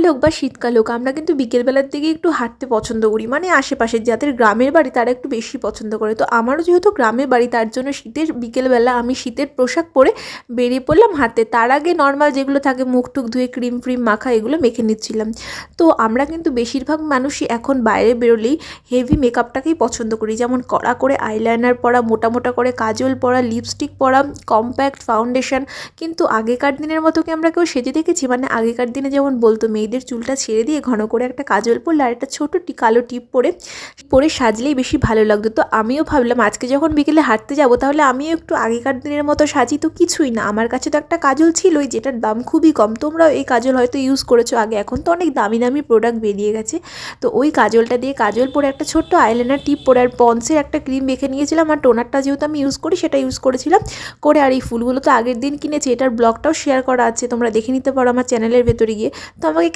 হোক বা শীতকাল হোক, আমরা কিন্তু বিকেলবেলার দিকে একটু হাঁটতে পছন্দ করি, মানে আশেপাশের যাদের গ্রামের বাড়ি তারা একটু বেশি পছন্দ করে। তো আমারও যেহেতু গ্রামের বাড়ি, তার জন্য শীতের বিকেলবেলা আমি শীতের পোশাক পরে বেরিয়ে পড়লাম হাঁটতে। তার আগে নর্মাল যেগুলো থাকে মুখ টুক ধুয়ে ক্রিম ফ্রিম মাখা এগুলো মেখে নিচ্ছিলাম। তো আমরা কিন্তু বেশিরভাগ মানুষই এখন বাইরে বেরোলেই হেভি মেকআপটাকেই পছন্দ করি, যেমন কড়া করে আইলাইনার পরা, মোটা মোটা করে কাজল পরা, লিপস্টিক পরা, কম্প্যাক্ট ফাউন্ডেশন। কিন্তু আগেকার দিনের মতো কি আমরা কেউ সেজে দেখেছি? মানে আগেকার দিনে যেমন বলতো মেয়েদের চুলটা ছেড়ে দিয়ে ঘন করে একটা কাজল পরলে আর একটা ছোট কালো টিপ পরে পরে সাজলেই বেশি ভালো লাগতো। তো আমিও ভাবলাম আজকে যখন বিকেলে হাঁটতে যাব তাহলে আমিও একটু আগেকার দিনের মতো সাজি। তো কিছুই না, আমার কাছে তো একটা কাজল ছিলই যেটার দাম খুবই কম। তোমরাও এই কাজল হয়তো ইউজ করেছো আগে, এখন তো অনেক দামি দামি প্রোডাক্ট বেরিয়ে গেছে। তো ওই কাজলটা দিয়ে কাজল পরে একটা ছোট্ট আইলাইনার টিপ পরে আর পন্সের একটা ক্রিম মেখে নিয়েছিলাম, আর টোনারটা যেহেতু আমি ইউজ করি সেটা ইউজ করেছিলাম করে। আর এই ফুলগুলো তো আগের দিন কিনেছি, এটার ব্লগটাও শেয়ার করা আছে, তোমরা দেখে নিতে পারো আমার চ্যানেলের ভেতরে গিয়ে। তো আমাকে